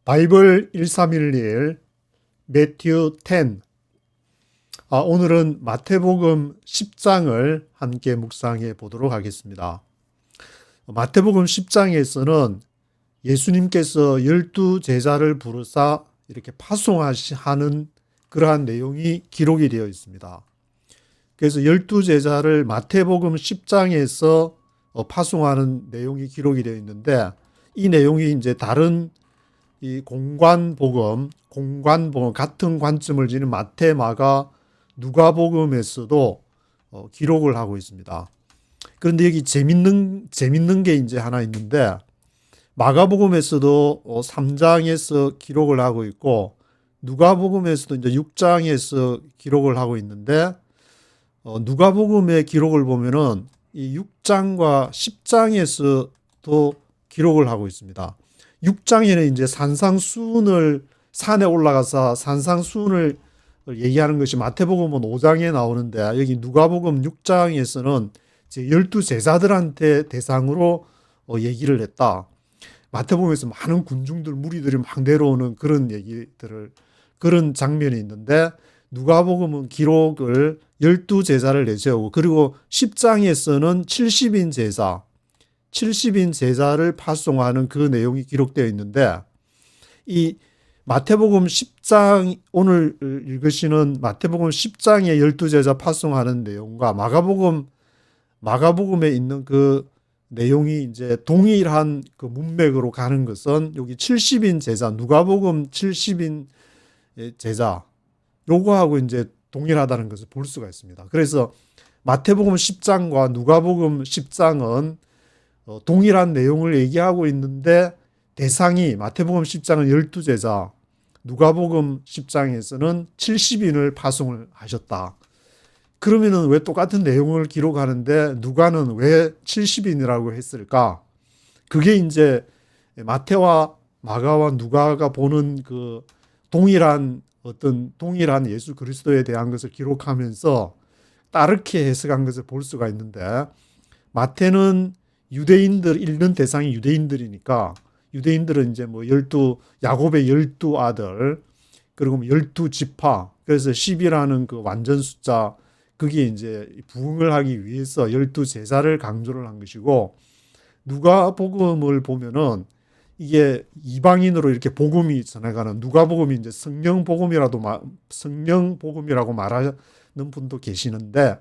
바이블 1311 매튜 10. 오늘은 마태복음 10장을 함께 묵상해 보도록 하겠습니다. 마태복음 10장에서는 예수님께서 12제자를 부르사 이렇게 파송하는 그러한 내용이 기록이 되어 있습니다. 그래서 12제자를 마태복음 10장에서 파송하는 내용이 기록이 되어 있는데, 이 내용이 이제 다른 이 공관복음 같은 관점을 지닌 마태, 마가, 누가복음에서도 기록을 하고 있습니다. 그런데 여기 재밌는 게 이제 하나 있는데, 마가복음에서도 3장에서 기록을 하고 있고, 누가복음에서도 이제 6장에서 기록을 하고 있는데, 누가복음의 기록을 보면은 이 6장과 10장에서도 기록을 하고 있습니다. 6장에는 이제 산상수훈을 산에 올라가서 산상수훈을 얘기하는 것이 마태복음은 5장에 나오는데, 여기 누가복음 6장에서는 제 12제자들한테 대상으로 얘기를 했다. 마태복음에서 많은 군중들, 무리들이 막 내려오는 그런 얘기들을, 그런 장면이 있는데, 누가복음은 기록을 12제자를 내세우고, 그리고 10장에서는 70인 제자를 파송하는 그 내용이 기록되어 있는데, 이 마태복음 10장, 오늘 읽으시는 마태복음 10장의 12제자 파송하는 내용과 마가복음에 있는 그 내용이 이제 동일한 그 문맥으로 가는 것은 여기 70인 제자, 누가복음 70인 제자, 요거하고 이제 동일하다는 것을 볼 수가 있습니다. 그래서 마태복음 10장과 누가복음 10장은 동일한 내용을 얘기하고 있는데, 대상이 마태복음 10장은 12제자, 누가복음 10장에서는 70인을 파송을 하셨다. 그러면은 왜 똑같은 내용을 기록하는데 누가는 왜 70인이라고 했을까? 그게 이제 마태와 마가와 누가가 보는 그 동일한 예수 그리스도에 대한 것을 기록하면서 다르게 해석한 것을 볼 수가 있는데, 마태는 읽는 대상이 유대인들이니까, 유대인들은 이제 뭐 야곱의 12아들, 그리고 12지파, 그래서 10이라는 그 완전 숫자, 그게 이제 부흥을 하기 위해서 12제자를 강조를 한 것이고, 누가복음을 보면은 이게 이방인으로 이렇게 복음이 전해가는, 누가복음이 이제 성령복음이라고 말하는 분도 계시는데,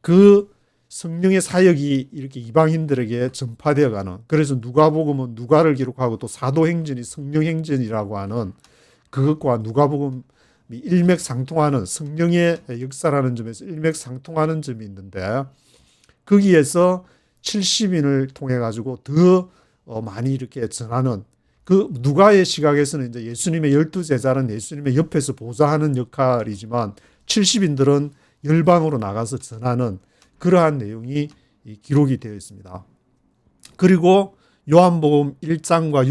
그 성령의 사역이 이렇게 이방인들에게 전파되어 가는, 그래서 누가복음은 누가를 기록하고 또 사도행전이 성령행전이라고 하는 그것과 누가복음이 일맥상통하는, 성령의 역사라는 점에서 일맥상통하는 점이 있는데, 거기에서 70인을 통해 가지고 더 많이 이렇게 전하는, 그 누가의 시각에서는 이제 예수님의 12제자는 예수님의 옆에서 보좌하는 역할이지만 70인들은 열방으로 나가서 전하는 그러한 내용이 기록이 되어 있습니다. 그리고 요한복음 1장과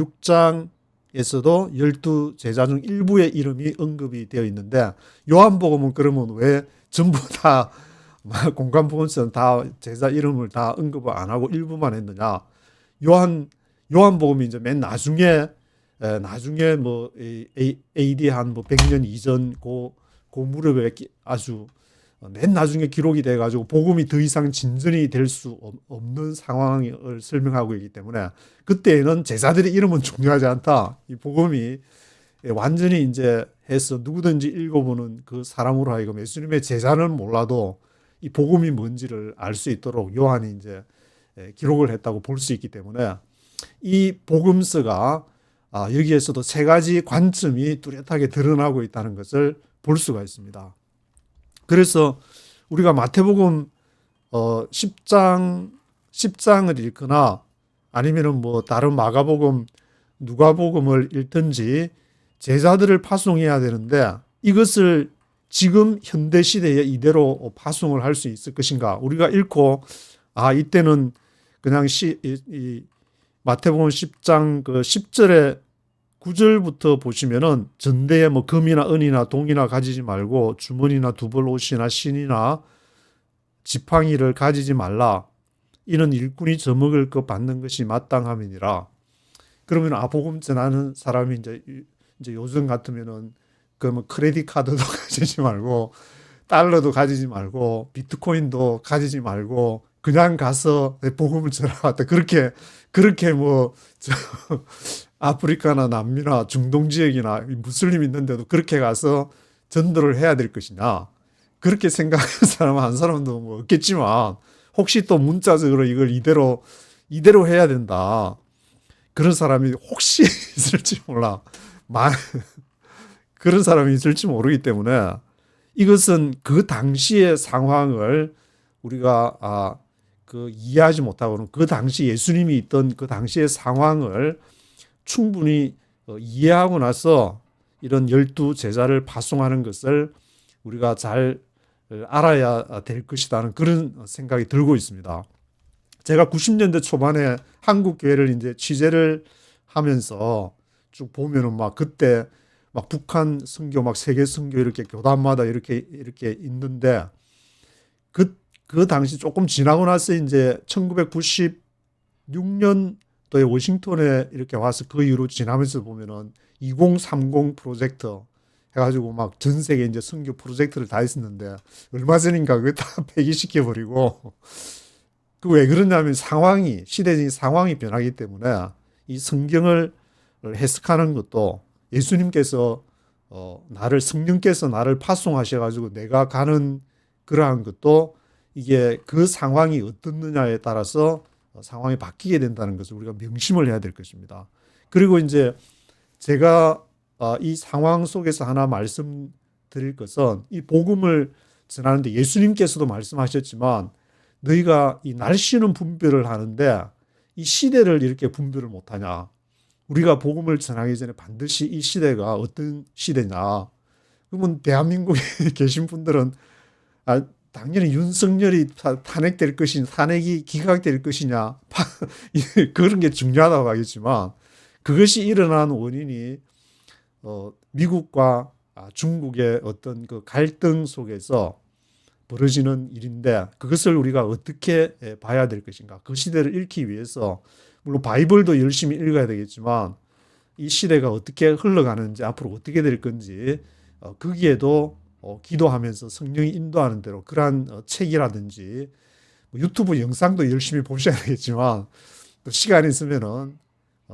6장에서도 12제자 중 일부의 이름이 언급이 되어 있는데, 요한복음은 그러면 왜 전부 다 공관복음처럼 다 제자 이름을 다 언급을 안 하고 일부만 했느냐? 요한복음이 이제 맨 나중에 뭐 AD 한 뭐 100년 이전 고 무렵에 아주 맨 나중에 기록이 돼 가지고 복음이 더 이상 진전이 될 수 없는 상황을 설명하고 있기 때문에, 그때에는 제자들의 이름은 중요하지 않다. 이 복음이 완전히 이제 해서 누구든지 읽어보는 그 사람으로 하여금 예수님의 제자는 몰라도 이 복음이 뭔지를 알 수 있도록 요한이 이제 기록을 했다고 볼 수 있기 때문에, 이 복음서가 여기에서도 세 가지 관점이 뚜렷하게 드러나고 있다는 것을 볼 수가 있습니다. 그래서 우리가 마태복음 10장을 읽거나 아니면은 뭐 다른 마가복음, 누가복음을 읽든지 제자들을 파송해야 되는데, 이것을 지금 현대 시대에 이대로 파송을 할 수 있을 것인가? 우리가 읽고 이때는 그냥 마태복음 10장 그 10절에 9절부터 보시면은, 전대에 뭐 금이나 은이나 동이나 가지지 말고 주머니나 두벌 옷이나 신이나 지팡이를 가지지 말라. 이는 일꾼이 져먹을 것 받는 것이 마땅함이니라. 그러면 복음 전하는 사람이 이제 요즘 같으면은 그뭐 크레딧 카드도 가지지 말고 달러도 가지지 말고 비트코인도 가지지 말고 그냥 가서 복음을 전하왔다. 그렇게 뭐 저 아프리카나 남미나 중동 지역이나 무슬림 있는데도 그렇게 가서 전도를 해야 될 것이냐. 그렇게 생각하는 사람 한 사람도 뭐 없겠지만 혹시 또 문자적으로 이걸 이대로 해야 된다. 그런 사람이 혹시 있을지 몰라. 그런 사람이 있을지 모르기 때문에 이것은 그 당시의 상황을 우리가 이해하지 못하고는 그 당시 예수님이 있던 그 당시의 상황을 충분히 이해하고 나서 이런 12제자를 파송하는 것을 우리가 잘 알아야 될 것이라는 그런 생각이 들고 있습니다. 제가 90년대 초반에 한국 교회를 이제 취재를 하면서 쭉 보면은 막 그때 막 북한 선교 막 세계 선교 이렇게 교단마다 이렇게 있는데 그 당시 조금 지나고 나서 이제 1996년도에 워싱턴에 이렇게 와서 그 이후로 지나면서 보면은 2030 프로젝트 해가지고 막 전 세계 이제 선교 프로젝트를 다 했었는데 얼마 전인가 그거 다 폐기시켜 버리고 그 왜 그러냐면 시대적인 상황이 변하기 때문에 이 성경을 해석하는 것도 예수님께서 성령께서 나를 파송하셔가지고 내가 가는 그러한 것도 이게 그 상황이 어떻느냐에 따라서 상황이 바뀌게 된다는 것을 우리가 명심을 해야 될 것입니다. 그리고 이제 제가 이 상황 속에서 하나 말씀드릴 것은 이 복음을 전하는데 예수님께서도 말씀하셨지만 너희가 이 날씨는 분별을 하는데 이 시대를 이렇게 분별을 못하냐. 우리가 복음을 전하기 전에 반드시 이 시대가 어떤 시대냐. 그러면 대한민국에 계신 분들은 당연히 윤석열이 탄핵될 것이냐, 탄핵이 기각될 것이냐, 그런 게 중요하다고 하겠지만 그것이 일어난 원인이 미국과 중국의 어떤 그 갈등 속에서 벌어지는 일인데 그것을 우리가 어떻게 봐야 될 것인가. 그 시대를 읽기 위해서 물론 바이블도 열심히 읽어야 되겠지만 이 시대가 어떻게 흘러가는지 앞으로 어떻게 될 건지 거기에도 기도하면서 성령이 인도하는 대로 그러한 책이라든지 유튜브 영상도 열심히 보셔야 되겠지만 또 시간이 있으면은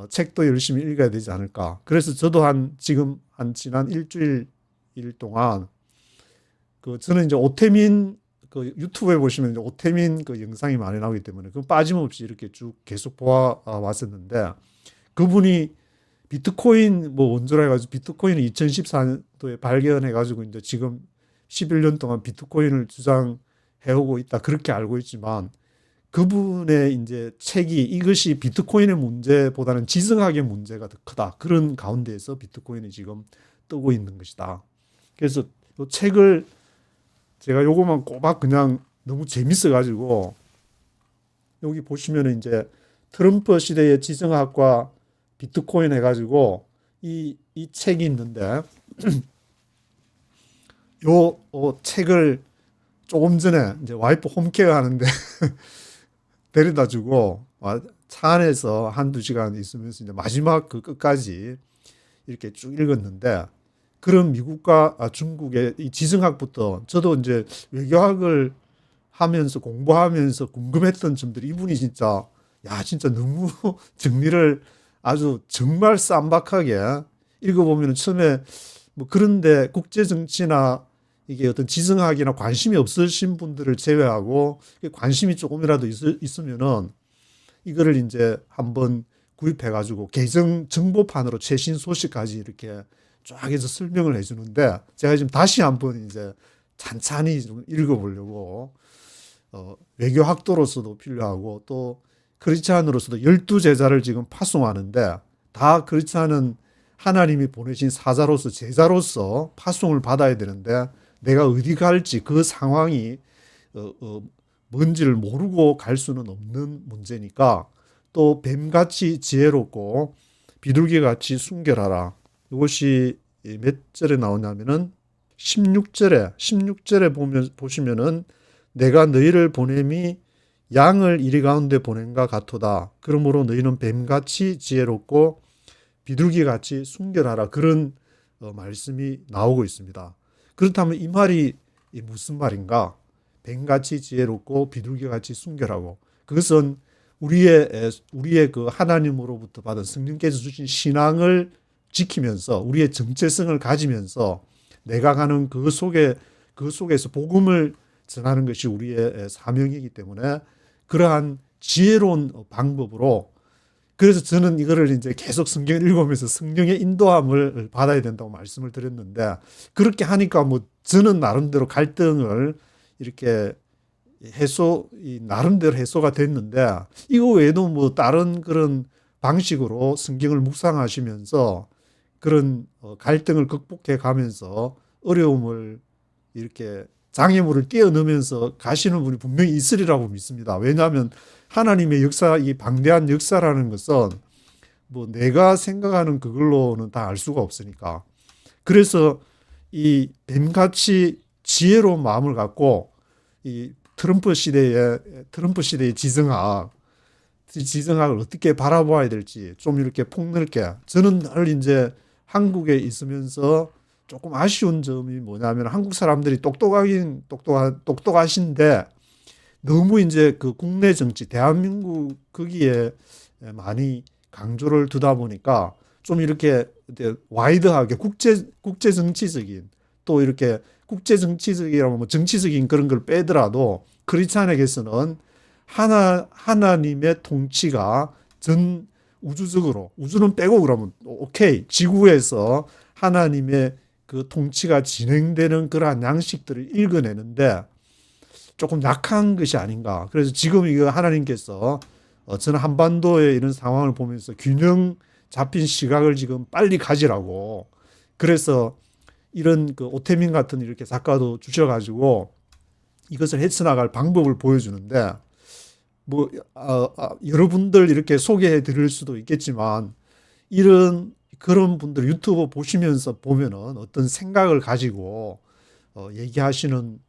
책도 열심히 읽어야 되지 않을까. 그래서 저도 지금 지난 일주일 동안 저는 이제 오태민 유튜브에 보시면 이제 오태민 영상이 많이 나오기 때문에 그 빠짐없이 이렇게 쭉 계속 보아 왔었는데 그분이 비트코인 원조라 해가지고 비트코인을 2014년도에 발견해가지고 이제 지금 11년 동안 비트코인을 주장해오고 있다 그렇게 알고 있지만 그분의 이제 책이 이것이 비트코인의 문제보다는 지성학의 문제가 더 크다 그런 가운데에서 비트코인이 지금 뜨고 있는 것이다. 그래서 이 책을 제가 요거만 꼬박 그냥 너무 재밌어가지고 여기 보시면은 이제 트럼프 시대의 지정학과 비트코인 해가지고 이 책이 있는데 요 책을 조금 전에 이제 와이프 홈케어 하는데 데려다 주고 차 안에서 한두 시간 있으면서 이제 마지막 그 끝까지 이렇게 쭉 읽었는데 그런 미국과 중국의 이 지성학부터 저도 이제 외교학을 하면서 공부하면서 궁금했던 점들이 이분이 진짜 너무 정리를 아주 정말 쌈박하게 읽어보면 처음에 뭐 그런데 국제 정치나 이게 어떤 지성학이나 관심이 없으신 분들을 제외하고 관심이 조금이라도 있으면은 이거를 이제 한번 구입해가지고 계정 정보판으로 최신 소식까지 이렇게 쫙 해서 설명을 해주는데 제가 지금 다시 한번 이제 찬찬히 좀 읽어보려고 외교학도로서도 필요하고 또 크리스찬으로서도 12제자를 지금 파송하는데 다 크리스찬은 하나님이 보내신 사자로서 제자로서 파송을 받아야 되는데 내가 어디 갈지 그 상황이 뭔지를 모르고 갈 수는 없는 문제니까 또 뱀같이 지혜롭고 비둘기같이 순결하라. 이것이 몇 절에 나오냐면은 16절에 보시면은 내가 너희를 보냄이 양을 이리 가운데 보낸과 같도다. 그러므로 너희는 뱀같이 지혜롭고 비둘기 같이 순결하라 그런 말씀이 나오고 있습니다. 그렇다면 이 말이 무슨 말인가? 뱀같이 지혜롭고 비둘기같이 순결하고 그것은 우리의 그 하나님으로부터 받은 성령께서 주신 신앙을 지키면서 우리의 정체성을 가지면서 내가 가는 그 속에서 복음을 전하는 것이 우리의 사명이기 때문에 그러한 지혜로운 방법으로 그래서 저는 이거를 이제 계속 성경을 읽으면서 성령의 인도함을 받아야 된다고 말씀을 드렸는데 그렇게 하니까 뭐 저는 나름대로 갈등을 이렇게 나름대로 해소가 됐는데 이거 외에도 뭐 다른 그런 방식으로 성경을 묵상하시면서 그런 갈등을 극복해 가면서 어려움을 이렇게 장애물을 뛰어넘으면서 가시는 분이 분명히 있으리라고 믿습니다. 왜냐하면 하나님의 역사, 이 방대한 역사라는 것은 뭐 내가 생각하는 그걸로는 다 알 수가 없으니까. 그래서 이 뱀같이 지혜로운 마음을 갖고 이 트럼프 시대의 지정학을 어떻게 바라봐야 될지 좀 이렇게 폭넓게 저는 늘 이제 한국에 있으면서 조금 아쉬운 점이 뭐냐면 한국 사람들이 똑똑하신데 너무 이제 그 국내 정치, 대한민국 거기에 많이 강조를 두다 보니까 좀 이렇게 와이드하게 국제 정치적인 또 이렇게 국제 정치적이라면 뭐 정치적인 그런 걸 빼더라도 크리스찬에게서는 하나님의 통치가 전 우주적으로 우주는 빼고 그러면 오케이 지구에서 하나님의 그 통치가 진행되는 그러한 양식들을 읽어내는데 조금 약한 것이 아닌가. 그래서 지금 이거 하나님께서 저는 한반도의 이런 상황을 보면서 균형 잡힌 시각을 지금 빨리 가지라고 그래서 이런 그 오태민 같은 이렇게 작가도 주셔가지고 이것을 헤쳐나갈 방법을 보여주는데 뭐 여러분들 이렇게 소개해 드릴 수도 있겠지만 그런 분들 유튜브 보시면서 보면은 어떤 생각을 가지고 얘기하시는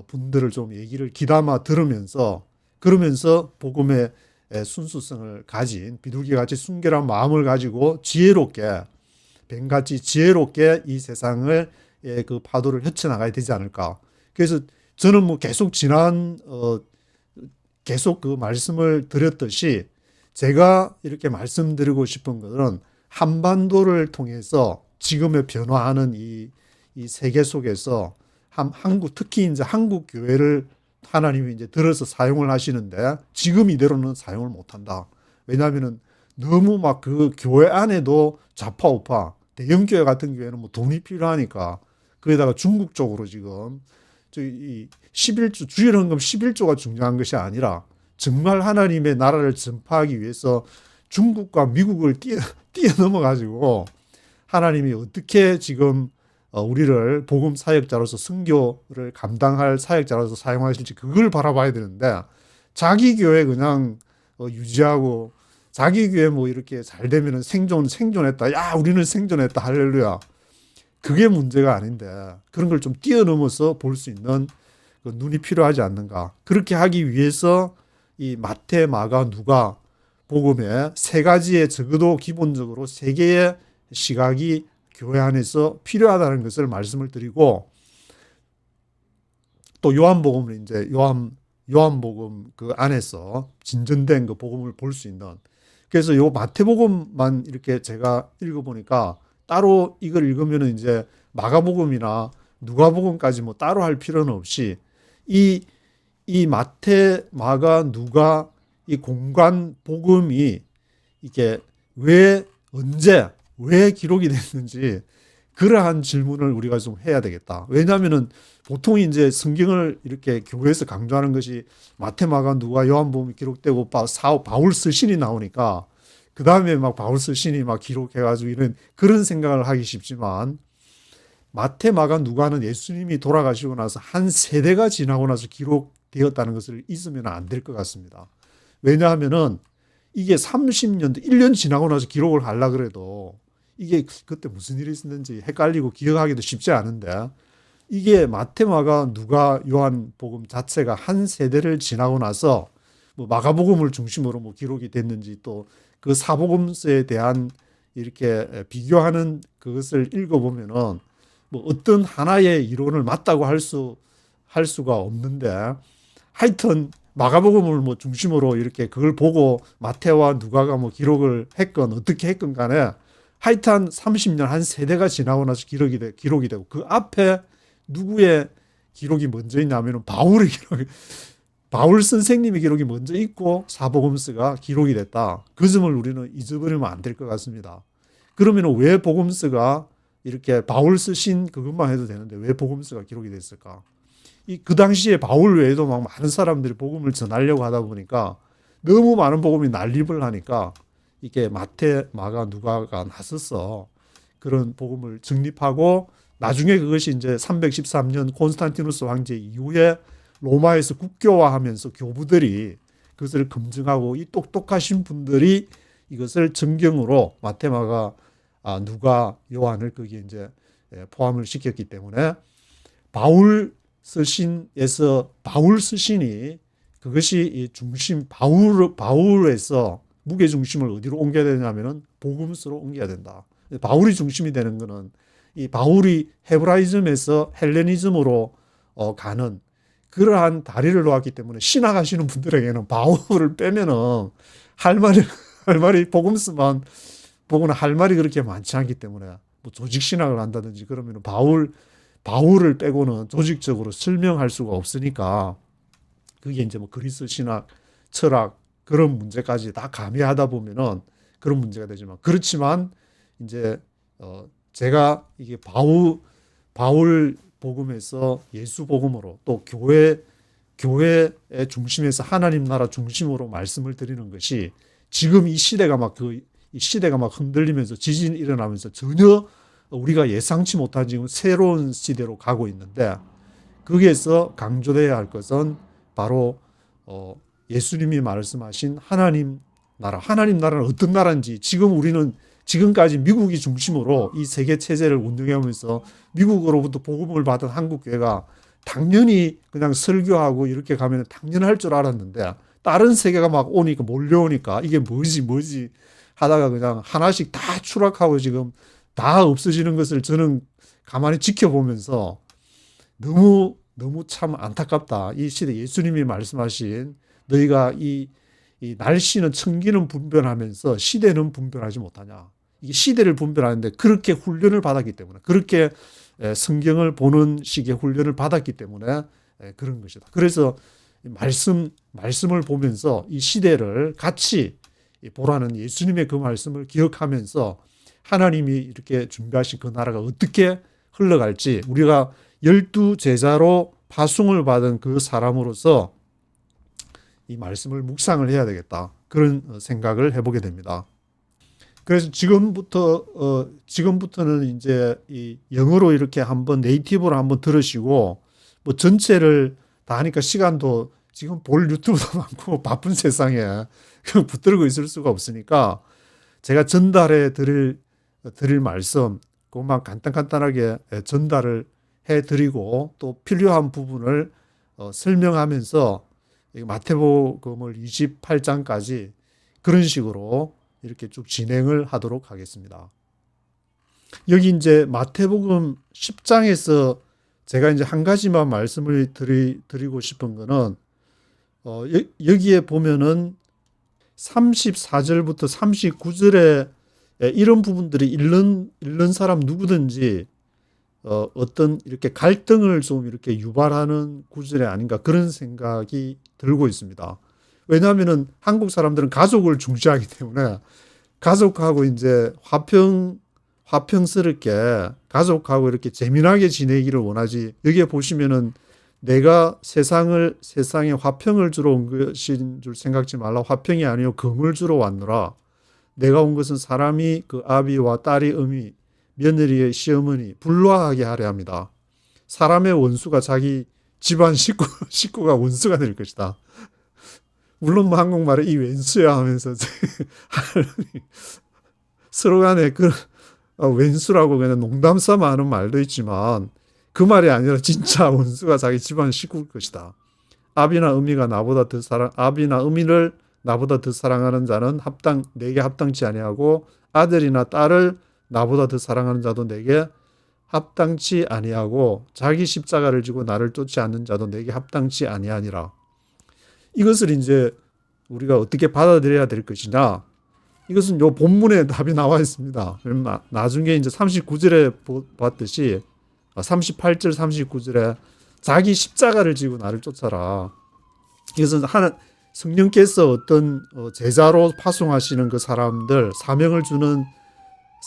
분들을 좀 얘기를 귀담아 들으면서 그러면서 복음의 순수성을 가진 비둘기같이 순결한 마음을 가지고 지혜롭게 뱀같이 지혜롭게 이 세상을 그 파도를 헤쳐나가야 되지 않을까. 그래서 저는 뭐 계속 계속 그 말씀을 드렸듯이 제가 이렇게 말씀드리고 싶은 것은 한반도를 통해서 지금의 변화하는 이 세계 속에서 한국 특히 이제 한국 교회를 하나님이 이제 들어서 사용을 하시는데 지금 이대로는 사용을 못한다. 왜냐하면은 너무 막 그 교회 안에도 좌파우파 대형 교회 같은 교회는 뭐 돈이 필요하니까 거기다가 중국 쪽으로 지금 이 11조 주일헌금 11조가 중요한 것이 아니라 정말 하나님의 나라를 전파하기 위해서 중국과 미국을 뛰어넘어 가지고 하나님이 어떻게 지금 우리를 복음 사역자로서 선교를 감당할 사역자로서 사용하실지 그걸 바라봐야 되는데 자기 교회 그냥 유지하고 자기 교회 뭐 이렇게 잘 되면은 생존했다. 야, 우리는 생존했다. 할렐루야. 그게 문제가 아닌데 그런 걸 좀 뛰어넘어서 볼 수 있는 그 눈이 필요하지 않는가. 그렇게 하기 위해서 이 마태, 마가, 누가 복음에 세 가지의 적어도 기본적으로 세 개의 시각이 교회 안에서 필요하다는 것을 말씀을 드리고 또 요한복음을 이제 요한복음 그 안에서 진전된 그 복음을 볼 수 있는 그래서 요 마태복음만 이렇게 제가 읽어보니까 따로 이걸 읽으면 이제 마가복음이나 누가복음까지 뭐 따로 할 필요는 없이 이 마태, 마가, 누가 이 공간 복음이 이게 언제 왜 기록이 됐는지 그러한 질문을 우리가 좀 해야 되겠다. 왜냐하면은 보통 이제 성경을 이렇게 교회에서 강조하는 것이 마태, 마가, 누가, 요한복음이 기록되고 바울 서신이 나오니까 그 다음에 막 바울 서신이 막 기록해가지고 이런 그런 생각을 하기 쉽지만 마태, 마가, 누가는 예수님이 돌아가시고 나서 한 세대가 지나고 나서 기록되었다는 것을 잊으면 안 될 것 같습니다. 왜냐하면은 이게 30년도 1년 지나고 나서 기록을 하려고 그래도 이게 그때 무슨 일이 있었는지 헷갈리고 기억하기도 쉽지 않은데 이게 마태, 마가, 누가, 요한복음 자체가 한 세대를 지나고 나서 뭐 마가복음을 중심으로 뭐 기록이 됐는지 또 그 사복음서에 대한 이렇게 비교하는 그것을 읽어보면은 뭐 어떤 하나의 이론을 맞다고 할 수가 없는데, 하여튼 마가복음을 뭐 중심으로 이렇게 그걸 보고 마태와 누가가 뭐 기록을 했건 어떻게 했건 간에 하여튼 30년 한 세대가 지나고 나서 기록이 되고 그 앞에 누구의 기록이 먼저 있냐면은 바울 선생님의 기록이 먼저 있고 사복음서가 기록이 됐다. 그 점을 우리는 잊어버리면 안 될 것 같습니다. 그러면 왜 복음서가 이렇게 바울 쓰신 그것만 해도 되는데 왜 복음서가 기록이 됐을까? 그 당시에 바울 외에도 막 많은 사람들이 복음을 전하려고 하다 보니까 너무 많은 복음이 난립을 하니까 이게 마태, 마가, 누가가 나서서 그런 복음을 정립하고 나중에 그것이 이제 313년 콘스탄티누스 황제 이후에 로마에서 국교화하면서 교부들이 그것을 검증하고 이 똑똑하신 분들이 이것을 정경으로 마태, 마가, 누가, 요한을 거기에 이제 포함을 시켰기 때문에 바울 서신이 그것이 이 중심 바울에서 무게 중심을 어디로 옮겨야 되냐면은 복음서로 옮겨야 된다. 바울이 중심이 되는 것은 이 바울이 헤브라이즘에서 헬레니즘으로 가는 그러한 다리를 놓았기 때문에 신학하시는 분들에게는 바울을 빼면은 할 말이 복음서만 보고는 할 말이 그렇게 많지 않기 때문에 뭐 조직 신학을 한다든지 그러면은 바울을 빼고는 조직적으로 설명할 수가 없으니까 그게 이제 뭐 그리스 신학, 철학 그런 문제까지 다 가미하다 보면은 그런 문제가 되지만 그렇지만 이제 제가 이게 바울 복음에서 예수 복음으로 또 교회의 중심에서 하나님 나라 중심으로 말씀을 드리는 것이 지금 이 시대가 막 흔들리면서 지진이 일어나면서 전혀 우리가 예상치 못한 지금 새로운 시대로 가고 있는데 거기에서 강조돼야 할 것은 바로 예수님이 말씀하신 하나님 나라는 어떤 나라인지 우리는 지금까지 미국이 중심으로 이 세계 체제를 운영하면서 미국으로부터 복음을 받은 한국교회가 당연히 그냥 설교하고 이렇게 가면 당연할 줄 알았는데 다른 세계가 막 오니까 몰려오니까 이게 뭐지 하다가 그냥 하나씩 다 추락하고 지금 다 없어지는 것을 저는 가만히 지켜보면서 너무 참 안타깝다. 이 시대 예수님이 말씀하신 너희가 이 날씨는 천기는 분별하면서 시대는 분별하지 못하냐. 이게 시대를 분별하는데 그렇게 훈련을 받았기 때문에 그렇게 성경을 보는 식의 훈련을 받았기 때문에 그런 것이다. 그래서 말씀을 보면서 이 시대를 같이 보라는 예수님의 그 말씀을 기억하면서 하나님이 이렇게 준비하신 그 나라가 어떻게 흘러갈지 우리가 12제자로 파송을 받은 그 사람으로서 이 말씀을 묵상을 해야 되겠다. 그런 생각을 해보게 됩니다. 그래서 지금부터는 이제 이 영어로 이렇게 한번 네이티브로 한번 들으시고 뭐 전체를 다 하니까 시간도 지금 볼 유튜브도 많고 바쁜 세상에 붙들고 있을 수가 없으니까 제가 전달해 드릴 말씀 그것만 간단하게 전달을 해드리고 또 필요한 부분을 설명하면서 마태복음을 28장까지 그런 식으로 이렇게 쭉 진행을 하도록 하겠습니다. 여기 이제 마태복음 10장에서 제가 이제 한 가지만 말씀을 드리고 싶은 거는 여기에 보면은 34절부터 39절에 이런 부분들이 읽는 사람 누구든지 어떤 이렇게 갈등을 좀 이렇게 유발하는 구절이 아닌가 그런 생각이 들고 있습니다. 왜냐하면은 한국 사람들은 가족을 중시하기 때문에 가족하고 이제 화평스럽게 가족하고 이렇게 재미나게 지내기를 원하지. 여기에 보시면은 내가 세상에 화평을 주러 온 것인 줄 생각지 말라. 화평이 아니요 금을 주러 왔노라. 내가 온 것은 사람이 그 아비와 딸이 어미 며느리의 시어머니 불화하게 하려 합니다. 사람의 원수가 자기 집안 식구가 원수가 될 것이다. 물론 뭐 한국말에 이 왼수야 하면서 서로 간에 그 왼수라고 그냥 농담 삼아 하는 말도 있지만 그 말이 아니라 진짜 원수가 자기 집안 식구일 것이다. 아비나 어미를 나보다 더 사랑하는 자는 내게 합당치 아니하고 아들이나 딸을 나보다 더 사랑하는 자도 내게 합당치 아니하고 자기 십자가를 지고 나를 쫓지 않는 자도 내게 합당치 아니하니라. 이것을 이제 우리가 어떻게 받아들여야 될 것이냐? 이것은 요 본문에 답이 나와 있습니다. 나중에 이제 39절에 봤듯이 38절 39절에 자기 십자가를 지고 나를 쫓아라. 이것은 성령께서 어떤 제자로 파송하시는 그 사람들, 사명을 주는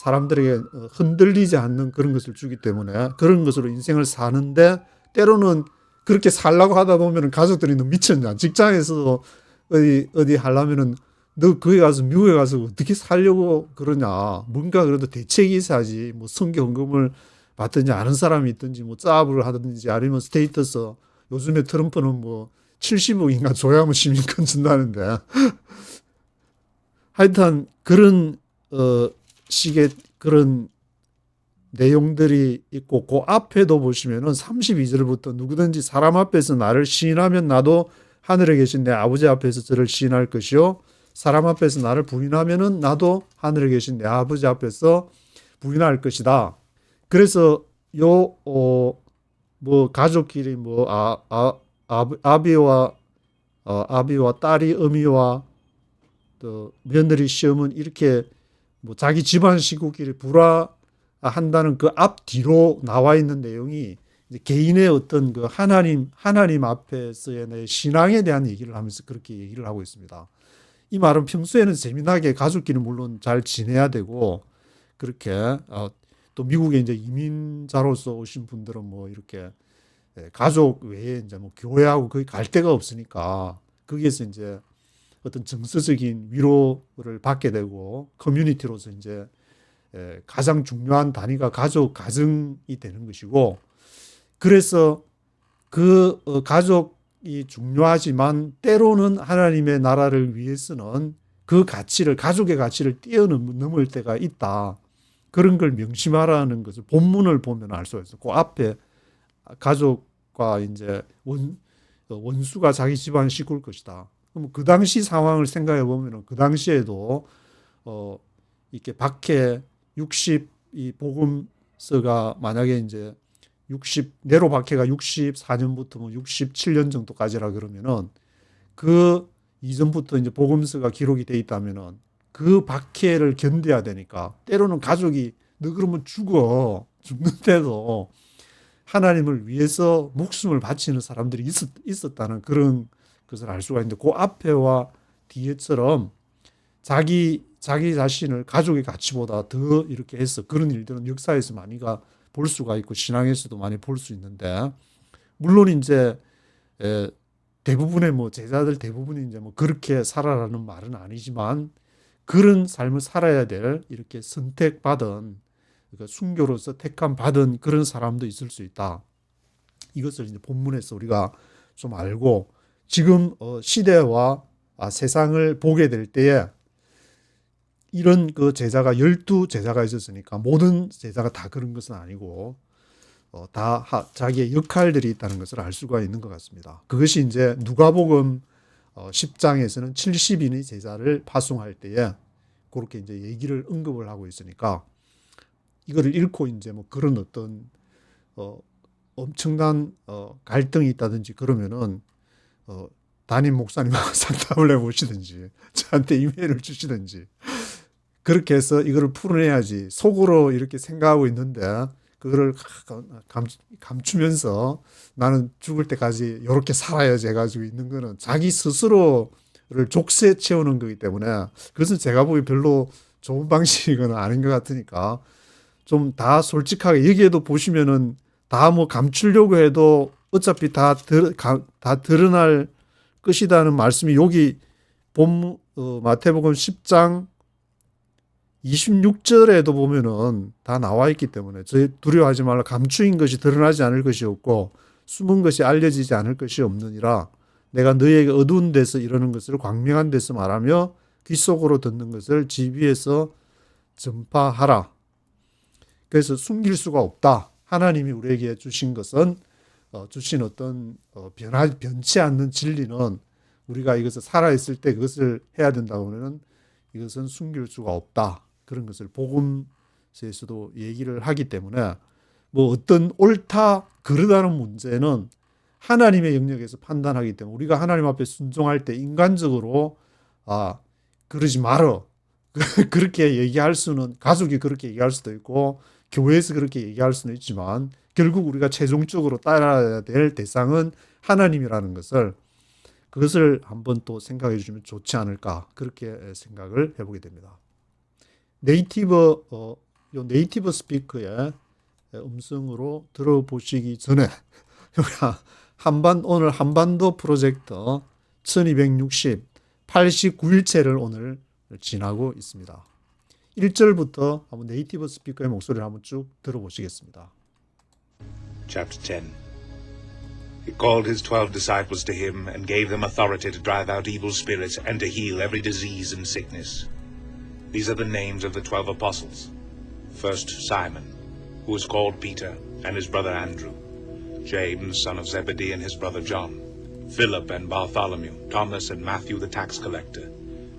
사람들에게 흔들리지 않는 그런 것을 주기 때문에 그런 것으로 인생을 사는데, 때로는 그렇게 살라고 하다 보면 가족들이 너 미쳤냐, 직장에서 어디 하려면은 너 거기 가서 미국에 가서 어떻게 살려고 그러냐, 뭔가 그래도 대책이 있어야지, 뭐 선교 헌금을 받든지 아는 사람이 있든지 뭐 짭을 하든지, 아니면 스테이터스, 요즘에 트럼프는 뭐 70억인가 줘야만 시민권 준다는데 하여튼 그런 식의 그런 내용들이 있고, 그 앞에도 보시면은 32절부터 누구든지 사람 앞에서 나를 시인하면 나도 하늘에 계신 내 아버지 앞에서 저를 시인할 것이요, 사람 앞에서 나를 부인하면은 나도 하늘에 계신 내 아버지 앞에서 부인할 것이다. 그래서 뭐 가족끼리 뭐 아비와 딸이, 어미와 또 며느리, 시어머니, 이렇게 뭐 자기 집안 식구끼리 불화한다는 그 앞뒤로 나와 있는 내용이 이제 개인의 어떤 그 하나님 앞에서의 내 신앙에 대한 얘기를 하면서 그렇게 얘기를 하고 있습니다. 이 말은 평소에는 재미나게 가족끼리 물론 잘 지내야 되고, 그렇게 또 미국에 이제 이민자로서 오신 분들은 뭐 이렇게 가족 외에 이제 뭐 교회하고 거의 갈 데가 없으니까 거기에서 이제 어떤 정서적인 위로를 받게 되고, 커뮤니티로서 이제 가장 중요한 단위가 가정이 되는 것이고, 그래서 그 가족이 중요하지만 때로는 하나님의 나라를 위해서는 그 가치를, 가족의 가치를 뛰어넘을 때가 있다. 그런 걸 명심하라는 것을 본문을 보면 알 수가 있어요. 그 앞에 가족과 이제 원수가 자기 집안 식구일 것이다. 그럼 그 당시 상황을 생각해 보면 그 당시에도 이렇게 박해 이 복음서가 만약에 이제 네로 박해가 64년부터 뭐 67년 정도까지라 그러면은 그 이전부터 이제 복음서가 기록이 돼 있다면은 그 박해를 견뎌야 되니까, 때로는 가족이 너 그러면 죽는데도 하나님을 위해서 목숨을 바치는 사람들이 있었다는 그런 것을 알 수가 있는데, 그 앞에와 뒤에처럼 자기 자신을 가족의 가치보다 더 이렇게 해서 그런 일들은 역사에서 많이가 볼 수가 있고 신앙에서도 많이 볼 수 있는데, 물론 이제 대부분의 뭐 제자들 대부분이 이제 뭐 그렇게 살아라는 말은 아니지만, 그런 삶을 살아야 될 이렇게 선택받은, 그러니까 순교로서 택함 받은 그런 사람도 있을 수 있다. 이것을 이제 본문에서 우리가 좀 알고, 지금 시대와 세상을 보게 될 때에 이런 그 제자가 12제자가 있었으니까 모든 제자가 다 그런 것은 아니고 다 자기의 역할들이 있다는 것을 알 수가 있는 것 같습니다. 그것이 이제 누가복음 10장에서는 70인의 제자를 파송할 때에 그렇게 이제 얘기를 언급을 하고 있으니까, 이거를 읽고 이제 뭐 그런 어떤 엄청난 갈등이 있다든지 그러면은 담임 목사님하고 상담을 해보시든지 저한테 이메일을 주시든지 그렇게 해서 이거를 풀어내야지, 속으로 이렇게 생각하고 있는데 그거를 감추면서 나는 죽을 때까지 이렇게 살아야지 해가지고 있는 거는 자기 스스로를 족쇄 채우는 거기 때문에, 그것은 제가 보기 별로 좋은 방식은 아닌 것 같으니까 좀 다 솔직하게, 여기에도 보시면은 다 뭐 감추려고 해도 어차피 다 드러날 것이다는 말씀이 여기 마태복음 10장 26절에도 보면은 다 나와 있기 때문에, 두려워하지 말라. 감추인 것이 드러나지 않을 것이 없고 숨은 것이 알려지지 않을 것이 없느니라. 내가 너희에게 어두운 데서 이러는 것을 광명한 데서 말하며 귀 속으로 듣는 것을 집 위에서 전파하라. 그래서 숨길 수가 없다. 하나님이 우리에게 주신 것은, 주신 어떤 변치 않는 진리는 우리가 이것을 살아있을 때 그것을 해야 된다고 하면 이것은 숨길 수가 없다. 그런 것을 복음서에서도 얘기를 하기 때문에 뭐 어떤 옳다 그르다는 문제는 하나님의 영역에서 판단하기 때문에 우리가 하나님 앞에 순종할 때 인간적으로 그러지 말어 그렇게 얘기할 수는 가족이 그렇게 얘기할 수도 있고 교회에서 그렇게 얘기할 수는 있지만 결국 우리가 최종적으로 따라야 될 대상은 하나님이라는 것을 그것을 한번 또 생각해 주시면 좋지 않을까 그렇게 생각을 해보게 됩니다. 네이티브 스피커의 음성으로 들어보시기 전에 오늘 한반도 프로젝트 1260 89일째를 오늘 지나고 있습니다. 1절부터 한번 네이티브 스피커의 목소리를 한번 쭉 들어보시겠습니다. Chapter 10. He called his 12 disciples to him and gave them authority to drive out evil spirits and to heal every disease and sickness. These are the names of the 12 apostles. First, Simon, who was called Peter, and his brother Andrew. James, son of Zebedee, and his brother John. Philip and Bartholomew, Thomas and Matthew the tax collector.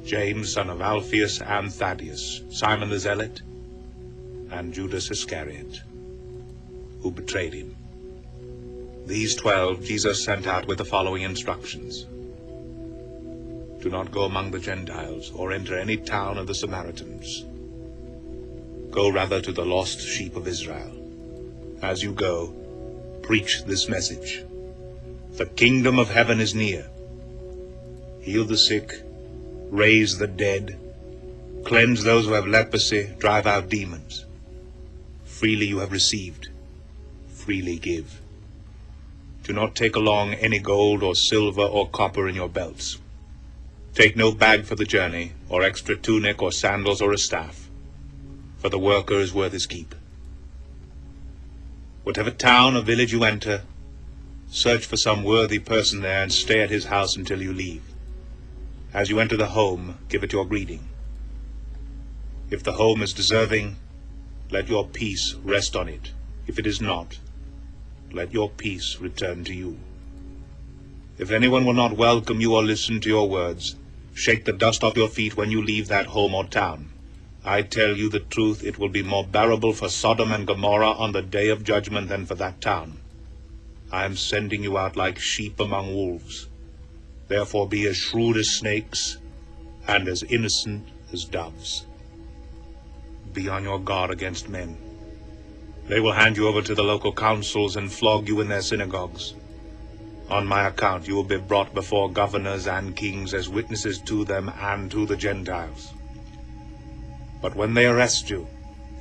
James, son of Alphaeus and Thaddeus, Simon the Zealot, and Judas Iscariot, who betrayed him. These 12 Jesus sent out with the following instructions. Do not go among the Gentiles, or enter any town of the Samaritans. Go rather to the lost sheep of Israel. As you go, preach this message. The kingdom of heaven is near. Heal the sick, raise the dead, cleanse those who have leprosy, drive out demons. Freely you have received, freely give. Do not take along any gold or silver or copper in your belts. Take no bag for the journey, or extra tunic or sandals or a staff, for the worker is worth his keep. Whatever town or village you enter, search for some worthy person there and stay at his house until you leave. As you enter the home, give it your greeting. If the home is deserving, let your peace rest on it. If it is not, let your peace return to you. If anyone will not welcome you or listen to your words, shake the dust off your feet when you leave that home or town. I tell you the truth, it will be more bearable for Sodom and Gomorrah on the day of judgment than for that town. I am sending you out like sheep among wolves. Therefore be as shrewd as snakes and as innocent as doves. Be on your guard against men. They will hand you over to the local councils and flog you in their synagogues. On my account you will be brought before governors and kings as witnesses to them and to the Gentiles. But when they arrest you,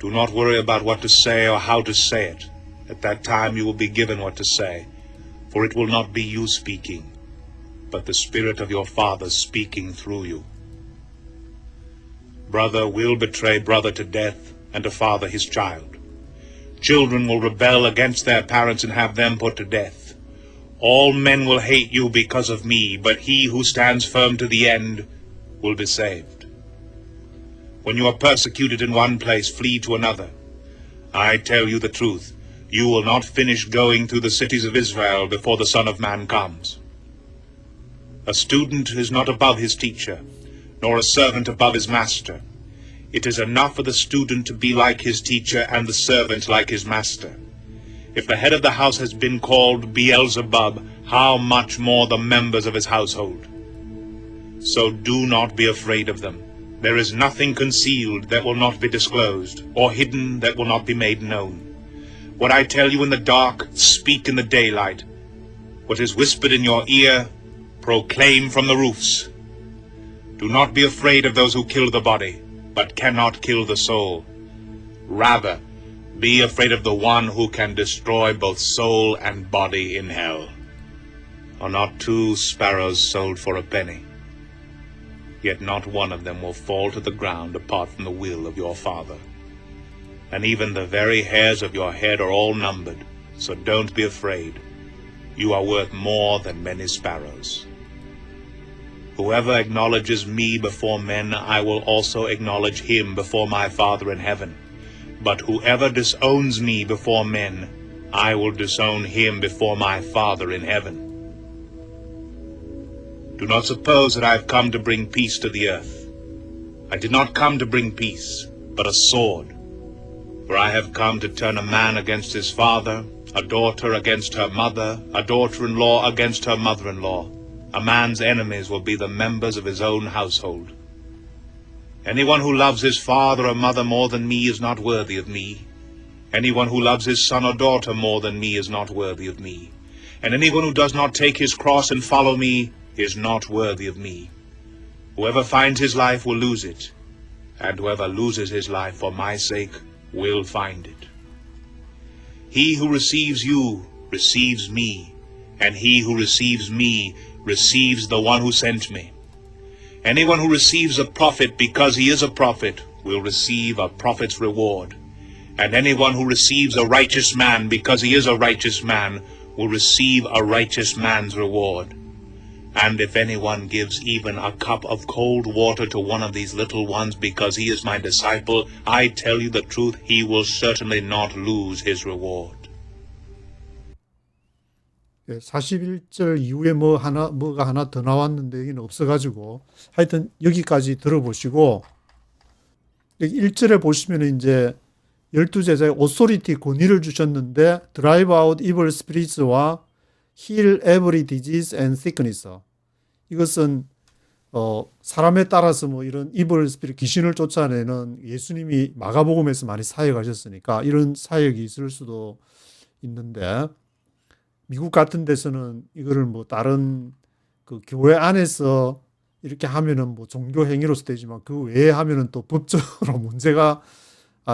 do not worry about what to say or how to say it. At that time you will be given what to say, for it will not be you speaking, but the Spirit of your Father speaking through you. Brother will betray brother to death, and a father his child. Children will rebel against their parents and have them put to death. All men will hate you because of me, but he who stands firm to the end will be saved. When you are persecuted in one place, flee to another. I tell you the truth, you will not finish going through the cities of Israel before the Son of Man comes. A student is not above his teacher, nor a servant above his master. It is enough for the student to be like his teacher and the servant like his master. If the head of the house has been called Beelzebub, how much more the members of his household? So do not be afraid of them. There is nothing concealed that will not be disclosed, or hidden that will not be made known. What I tell you in the dark, speak in the daylight. What is whispered in your ear, proclaim from the roofs. Do not be afraid of those who kill the body, but cannot kill the soul. Rather, be afraid of the one who can destroy both soul and body in hell. Are not 2 sparrows sold for a penny? Yet not one of them will fall to the ground apart from the will of your Father. And even the very hairs of your head are all numbered, so don't be afraid. You are worth more than many sparrows. Whoever acknowledges me before men, I will also acknowledge him before my Father in heaven. But whoever disowns me before men, I will disown him before my Father in heaven. Do not suppose that I have come to bring peace to the earth. I did not come to bring peace, but a sword. For I have come to turn a man against his father, a daughter against her mother, a daughter-in-law against her mother-in-law. A man's enemies will be the members of his own household. Anyone who loves his father or mother more than me is not worthy of me. Anyone who loves his son or daughter more than me is not worthy of me. And anyone who does not take his cross and follow me is not worthy of me. Whoever finds his life will lose it, and whoever loses his life for my sake will find it. He who receives you receives me, and he who receives me receives the one who sent me. Anyone who receives a prophet because he is a prophet will receive a prophet's reward. And anyone who receives a righteous man because he is a righteous man will receive a righteous man's reward. And if anyone gives even a cup of cold water to one of these little ones because he is my disciple, I tell you the truth, he will certainly not lose his reward. 41절 이후에 뭐가 하나 더 나왔는데 여기는 없어가지고 하여튼 여기까지 들어보시고 여기 1절에 보시면 이제 12제자의 오소리티 권위를 주셨는데 drive out evil spirits와 heal every disease and sickness. 이것은 사람에 따라서 뭐 이런 evil spirit 귀신을 쫓아내는 예수님이 마가복음에서 많이 사역하셨으니까 이런 사역이 있을 수도 있는데 미국 같은 데서는 이거를 뭐 다른 그 교회 안에서 이렇게 하면은 뭐 종교 행위로서 되지만 그 외에 하면은 또 법적으로 문제가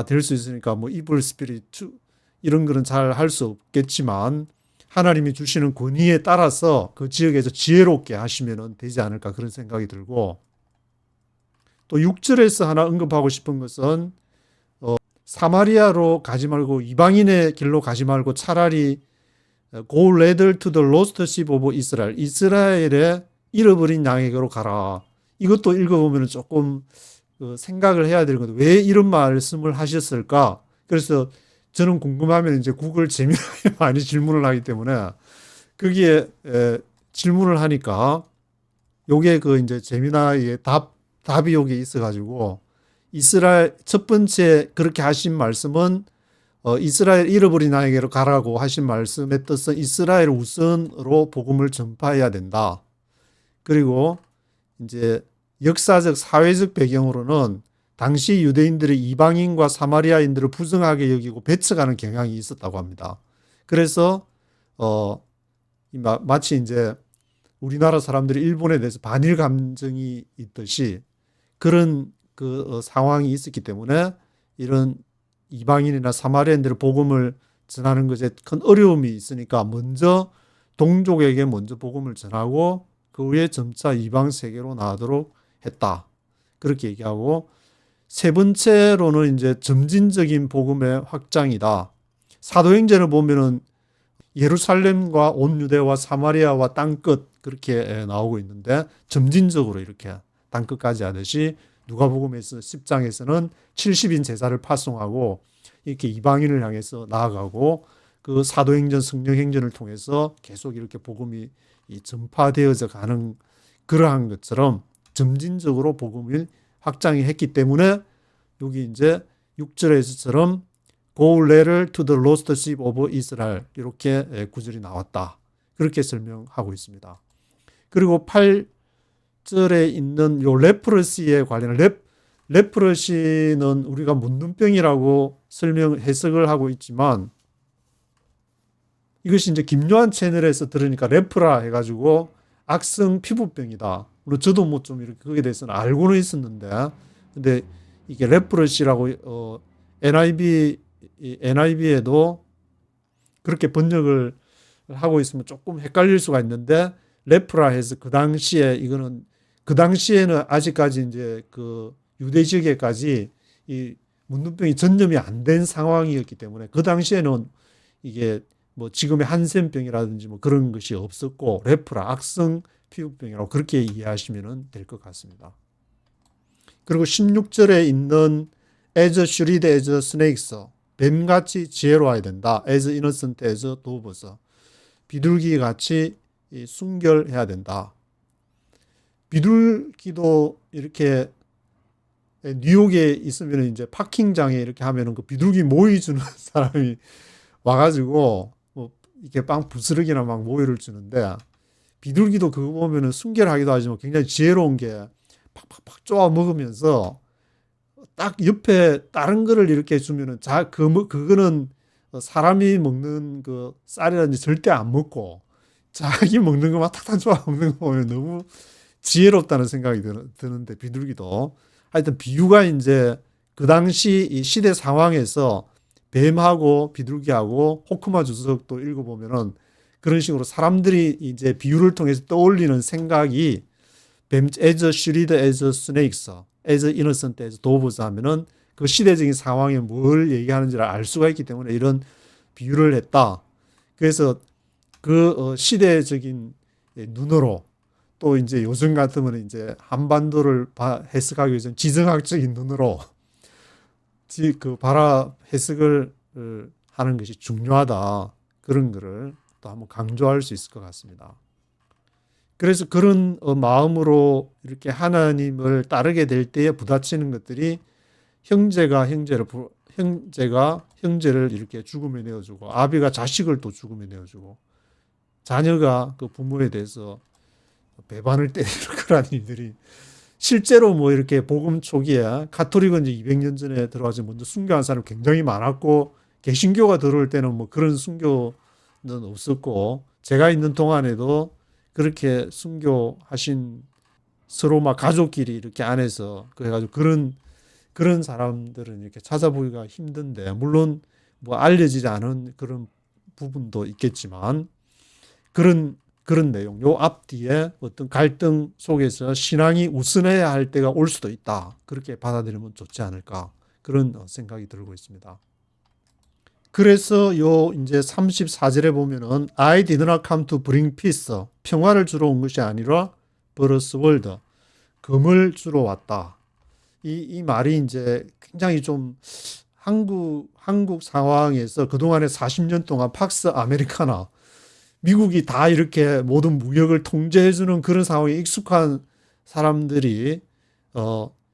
될 수 있으니까 뭐 이블 스피릿 이런 거는 잘 할 수 없겠지만 하나님이 주시는 권위에 따라서 그 지역에서 지혜롭게 하시면 되지 않을까 그런 생각이 들고 또 6절에서 하나 언급하고 싶은 것은 사마리아로 가지 말고 이방인의 길로 가지 말고 차라리 Go rather to the lost sheep of Israel. 이스라엘의 잃어버린 양에게로 가라. 이것도 읽어보면 조금 생각을 해야 되는 건데 왜 이런 말씀을 하셨을까? 그래서 저는 궁금하면 이제 구글 재미나게 많이 질문을 하기 때문에 거기에 질문을 하니까 요게 그 이제 재미나게 답이 여기 있어가지고 이스라엘 첫 번째 그렇게 하신 말씀은 이스라엘 잃어버린 양에게로 가라고 하신 말씀의 뜻은 이스라엘 우선으로 복음을 전파해야 된다. 그리고 이제 역사적 사회적 배경으로는 당시 유대인들이 이방인과 사마리아인들을 부정하게 여기고 배척하는 경향이 있었다고 합니다. 그래서 마치 이제 우리나라 사람들이 일본에 대해서 반일 감정이 있듯이 그런 그 상황이 있었기 때문에 이런 이방인이나 사마리아인들의 복음을 전하는 것에 큰 어려움이 있으니까 먼저 동족에게 먼저 복음을 전하고 그 후에 점차 이방 세계로 나가도록 했다. 그렇게 얘기하고 세 번째로는 이제 점진적인 복음의 확장이다. 사도행전을 보면은 예루살렘과 온 유대와 사마리아와 땅끝 그렇게 나오고 있는데 점진적으로 이렇게 땅끝까지 하듯이 누가복음에서 10장에서는 70인 제사를 파송하고 이렇게 이방인을 향해서 나아가고 그 사도행전 성령행전을 통해서 계속 이렇게 복음이 전파되어져 가는 그러한 것처럼 점진적으로 복음이 확장이 했기 때문에 여기 이제 6절에서처럼 Go letter to the lost sheep of Israel 이렇게 구절이 나왔다. 그렇게 설명하고 있습니다. 그리고 8절에 있는 요 레프러시에 관련한 레프러시는 우리가 문둥병이라고 해석을 하고 있지만 이것이 이제 김요한 채널에서 들으니까 레프라 해가지고 악성 피부병이다. 물론 저도 뭐 좀 이렇게 거기에 대해서는 알고는 있었는데, 근데 이게 레프러시라고 NIV에도 그렇게 번역을 하고 있으면 조금 헷갈릴 수가 있는데 레프라 해서 그 당시에는 아직까지 이제 그 유대 지역에까지 이 문둥병이 전염이 안 된 상황이었기 때문에 그 당시에는 이게 뭐 지금의 한센병이라든지 뭐 그런 것이 없었고 레프라 악성 피부병이라고 그렇게 이해하시면 될 것 같습니다. 그리고 16절에 있는 as shrewd as snakes 뱀같이 지혜로워야 된다. as innocent as doves 비둘기같이 순결해야 된다. 비둘기도 이렇게 뉴욕에 있으면 이제 파킹장에 이렇게 하면은 그 비둘기 모이 주는 사람이 와가지고 뭐 이렇게 빵 부스러기나 막 모이를 주는데 비둘기도 그거 보면은 순결하기도 하지만 굉장히 지혜로운 게 팍팍팍 쪼아 먹으면서 딱 옆에 다른 거를 이렇게 주면은 그거는 사람이 먹는 그 쌀이라든지 절대 안 먹고 자기 먹는 것만 탁탁 쪼아 먹는 거 보면 너무 지혜롭다는 생각이 드는데 비둘기도 하여튼 비유가 이제 그 당시 이 시대 상황에서 뱀하고 비둘기하고 호크마 주석도 읽어보면은 그런 식으로 사람들이 이제 비유를 통해서 떠올리는 생각이 뱀 as shrewd as snakes, as innocent as doves 하면은 그 시대적인 상황에 뭘 얘기하는지를 알 수가 있기 때문에 이런 비유를 했다. 그래서 그 시대적인 눈으로 또 이제 요즘 같으면 이제 한반도를 해석하기 위해서 지정학적인 눈으로 그 해석을 하는 것이 중요하다. 그런 거를 또 한번 강조할 수 있을 것 같습니다. 그래서 그런 마음으로 이렇게 하나님을 따르게 될 때에 부딪히는 것들이 형제가 형제를 이렇게 죽음에 내어주고 아비가 자식을 또 죽음에 내어주고 자녀가 그 부모에 대해서 배반을 때리는 그런 일들이 실제로 뭐 이렇게 복음 초기에 가톨릭은 이제 200년 전에 들어와서 먼저 순교한 사람이 굉장히 많았고 개신교가 들어올 때는 뭐 그런 순교는 없었고 제가 있는 동안에도 그렇게 순교하신 서로 막 가족끼리 이렇게 안에서 그래가지고 그런 사람들은 이렇게 찾아보기가 힘든데 물론 뭐 알려지지 않은 그런 부분도 있겠지만 그런 내용, 요 앞뒤에 어떤 갈등 속에서 신앙이 우선해야 할 때가 올 수도 있다. 그렇게 받아들이면 좋지 않을까. 그런 생각이 들고 있습니다. 그래서 요 이제 34절에 보면은 I did not come to bring peace. 평화를 주러 온 것이 아니라 but a sword. 금을 주러 왔다. 이 말이 이제 굉장히 좀 한국 상황에서 그동안에 40년 동안 팍스 아메리카나 미국이 다 이렇게 모든 무역을 통제해주는 그런 상황에 익숙한 사람들이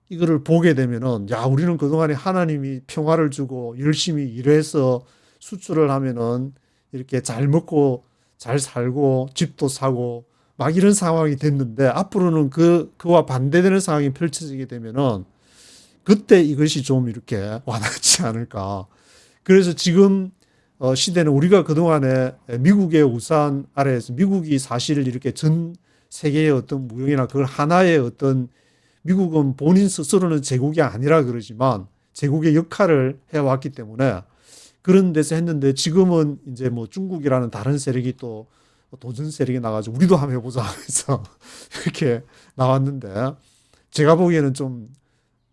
이거를 보게 되면은 야 우리는 그동안에 하나님이 평화를 주고 열심히 일해서 수출을 하면은 이렇게 잘 먹고 잘 살고 집도 사고 막 이런 상황이 됐는데 앞으로는 그와 반대되는 상황이 펼쳐지게 되면은 그때 이것이 좀 이렇게 와닿지 않을까. 그래서 지금 시대는 우리가 그동안에 미국의 우산 아래에서 미국이 사실 이렇게 전 세계의 어떤 무역이나 그걸 하나의 어떤 미국은 본인 스스로는 제국이 아니라 그러지만 제국의 역할을 해왔기 때문에 그런 데서 했는데 지금은 이제 뭐 중국이라는 다른 세력이 또 도전 세력이 나가지고 우리도 한번 해보자 하면서 이렇게 나왔는데 제가 보기에는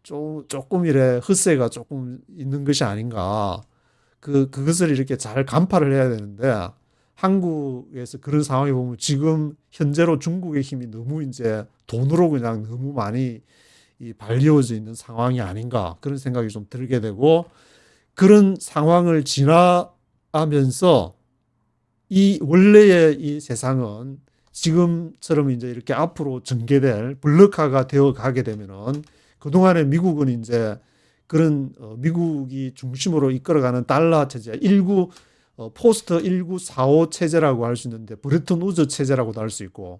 조금 이래 헛세가 조금 있는 것이 아닌가. 그것을 이렇게 잘 간파를 해야 되는데 한국에서 그런 상황이 보면 지금 현재로 중국의 힘이 너무 이제 돈으로 그냥 너무 많이 발리워져 있는 상황이 아닌가 그런 생각이 좀 들게 되고 그런 상황을 지나면서 이 원래의 이 세상은 지금처럼 이제 이렇게 앞으로 전개될 블록화가 되어 가게 되면은 그동안에 미국은 이제 그런 미국이 중심으로 이끌어가는 달러 체제, 포스트 1945 체제라고 할 수 있는데 브레튼 우즈 체제라고도 할 수 있고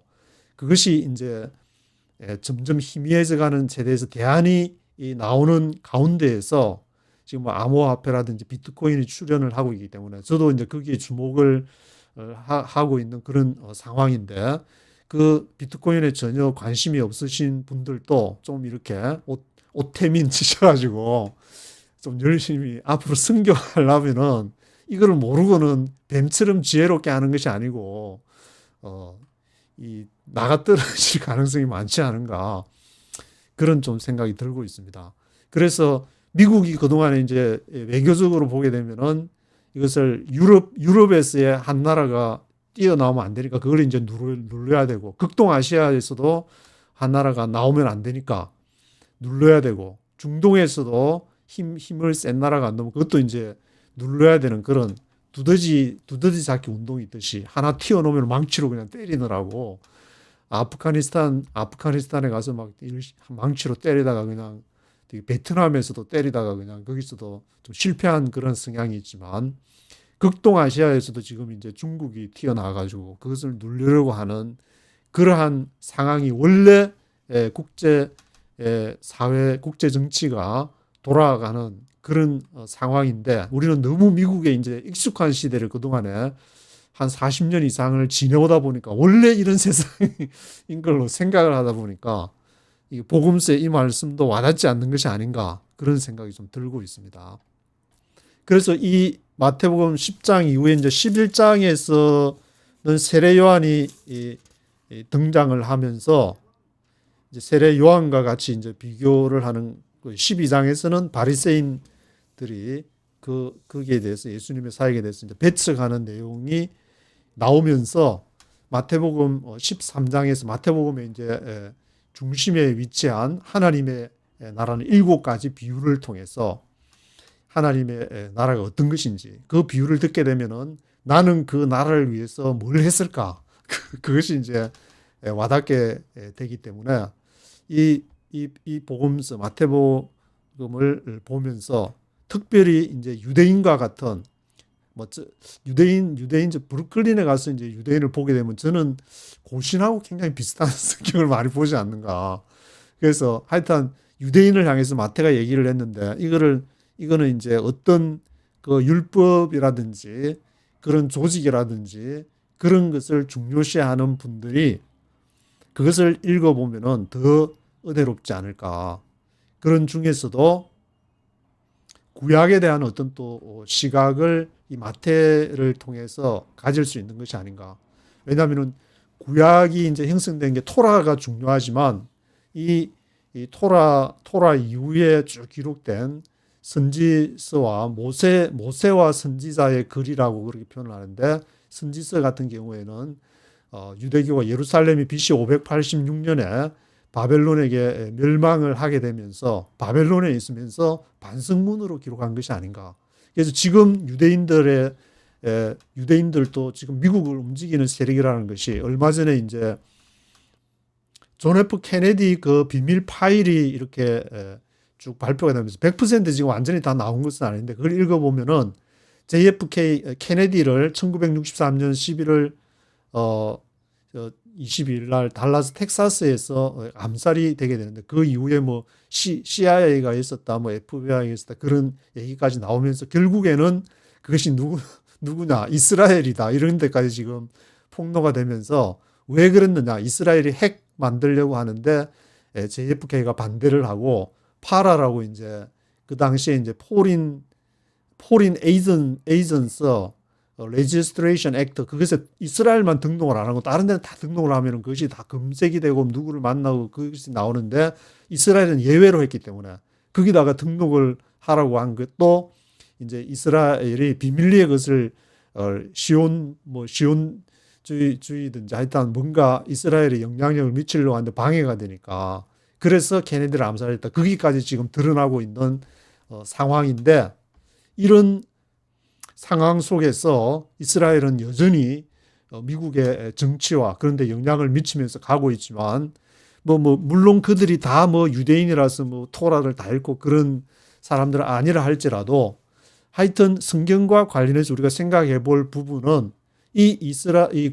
그것이 이제 점점 희미해져가는 체제에서 대안이 나오는 가운데에서 지금 뭐 암호화폐라든지 비트코인이 출현을 하고 있기 때문에 저도 이제 거기에 주목을 하고 있는 그런 상황인데 그 비트코인에 전혀 관심이 없으신 분들도 좀 이렇게 오태민 치셔가지고 좀 열심히 앞으로 승교하려면은 이거를 모르고는 뱀처럼 지혜롭게 하는 것이 아니고 나가 떨어질 가능성이 많지 않은가 그런 좀 생각이 들고 있습니다. 그래서 미국이 그동안에 이제 외교적으로 보게 되면은 이것을 유럽에서의 한 나라가 뛰어나오면 안 되니까 그걸 이제 눌러야 되고 극동아시아에서도 한 나라가 나오면 안 되니까 눌러야 되고 중동에서도 힘을 센 나라가 안 나오면 그것도 이제 눌러야 되는 그런 두더지 잡기 운동이 있듯이 하나 튀어놓으면 망치로 그냥 때리느라고 아프가니스탄에 가서 막 망치로 때리다가 그냥 되게 베트남에서도 때리다가 그냥 거기서도 좀 실패한 그런 성향이 있지만 극동아시아에서도 지금 이제 중국이 튀어나와가지고 그것을 누르려고 하는 그러한 상황이 원래 국제 사회, 국제 정치가 돌아가는 그런 상황인데 우리는 너무 미국에 이제 익숙한 시대를 그동안에 한 40년 이상을 지내오다 보니까 원래 이런 세상인 걸로 생각을 하다 보니까 이 복음서의 이 말씀도 와닿지 않는 것이 아닌가 그런 생각이 좀 들고 있습니다. 그래서 이 마태복음 10장 이후에 이제 11장에서는 세례 요한이 등장을 하면서 이제 세례 요한과 같이 이제 비교를 하는 12장에서는 바리새인들이 거기에 대해서 예수님의 사역에 대해서 이제 배척하는 내용이 나오면서 마태복음 13장에서 마태복음의 이제 중심에 위치한 하나님의 나라는 7가지 비유를 통해서 하나님의 나라가 어떤 것인지 그 비유를 듣게 되면은 나는 그 나라를 위해서 뭘 했을까? 그것이 이제 와닿게 되기 때문에 이 복음서 마태복음을 보면서 특별히 이제 유대인과 같은 유대인 브루클린에 가서 이제 유대인을 보게 되면 저는 고신하고 굉장히 비슷한 성경을 많이 보지 않는가. 그래서 하여튼 유대인을 향해서 마태가 얘기를 했는데 이거는 이제 어떤 그 율법이라든지 그런 조직이라든지 그런 것을 중요시하는 분들이 그것을 읽어보면은 더 은혜롭지 않을까. 그런 중에서도 구약에 대한 어떤 또 시각을 이 마태를 통해서 가질 수 있는 것이 아닌가. 왜냐하면은 구약이 이제 형성된 게 토라가 중요하지만 이 토라 이후에 쭉 기록된 선지서와 모세와 선지자의 글이라고 그렇게 표현을 하는데 선지서 같은 경우에는 유대교가 예루살렘이 BC 586년에 바벨론에게 멸망을 하게 되면서 바벨론에 있으면서 반성문으로 기록한 것이 아닌가. 그래서 지금 유대인들도 지금 미국을 움직이는 세력이라는 것이 얼마 전에 이제 존 F 케네디 그 비밀 파일이 이렇게 쭉 발표가 되면서 100% 지금 완전히 다 나온 것은 아닌데 그걸 읽어보면은 JFK 케네디를 1963년 11월 22일 날 달라스 텍사스에서 암살이 되게 되는데 그 이후에 뭐 CIA가 있었다, 뭐 FBI가 있었다 그런 얘기까지 나오면서 결국에는 그것이 누구냐 이스라엘이다 이런 데까지 지금 폭로가 되면서 왜 그랬느냐 이스라엘이 핵 만들려고 하는데 JFK가 반대를 하고 파라라고 이제 그 당시에 이제 포린 에이전스 레지스트레이션 액트 그것에 이스라엘만 등록을 안 하고 다른 데는 다 등록을 하면은 그것이 다 검색이 되고 누구를 만나고 그것이 나오는데 이스라엘은 예외로 했기 때문에 거기다가 등록을 하라고 한 것도 이제 이스라엘이 비밀리에 그것을 시온주의든지 하여튼 뭔가 이스라엘에 영향력을 미치려고 하는데 방해가 되니까 그래서 케네디를 암살했다. 거기까지 지금 드러나고 있는 상황인데 이런 상황 속에서 이스라엘은 여전히 미국의 정치와 그런데 영향을 미치면서 가고 있지만 물론 그들이 다 유대인이라서 토라를 다 읽고 그런 사람들은 아니라 할지라도 하여튼 성경과 관련해서 우리가 생각해 볼 부분은 이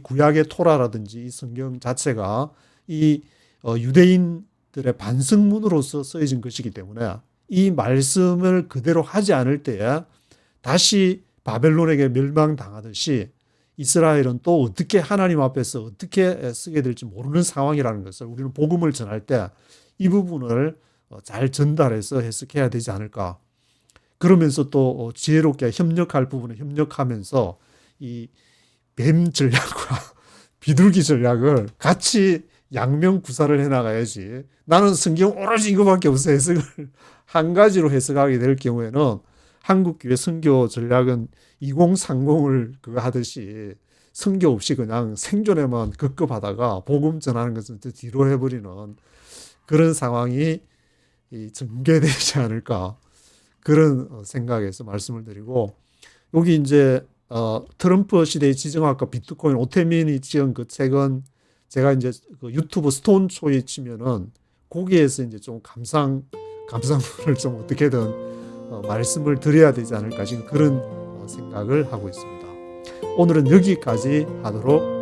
구약의 토라라든지 이 성경 자체가 이 유대인들의 반성문으로서 쓰여진 것이기 때문에 이 말씀을 그대로 하지 않을 때에 다시 바벨론에게 멸망당하듯이 이스라엘은 또 어떻게 하나님 앞에서 어떻게 쓰게 될지 모르는 상황이라는 것을 우리는 복음을 전할 때 이 부분을 잘 전달해서 해석해야 되지 않을까. 그러면서 또 지혜롭게 협력할 부분은 협력하면서 이 뱀 전략과 비둘기 전략을 같이 양명구사를 해나가야지. 나는 성경 오로지 이거밖에 없어 해석을 한 가지로 해석하게 될 경우에는 한국교회 선교 전략은 2030을 그거 하듯이 선교 없이 그냥 생존에만 급급하다가 복음 전하는 것은 뒤로 해버리는 그런 상황이 전개되지 않을까 그런 생각에서 말씀을 드리고 여기 이제 트럼프 시대의 지정학과 비트코인 오태민이 지은 그 책은 제가 이제 그 유튜브 스톤초에 치면은 거기에서 이제 좀 감상문을 좀 어떻게든 말씀을 드려야 되지 않을까 지금 그런 생각을 하고 있습니다. 오늘은 여기까지 하도록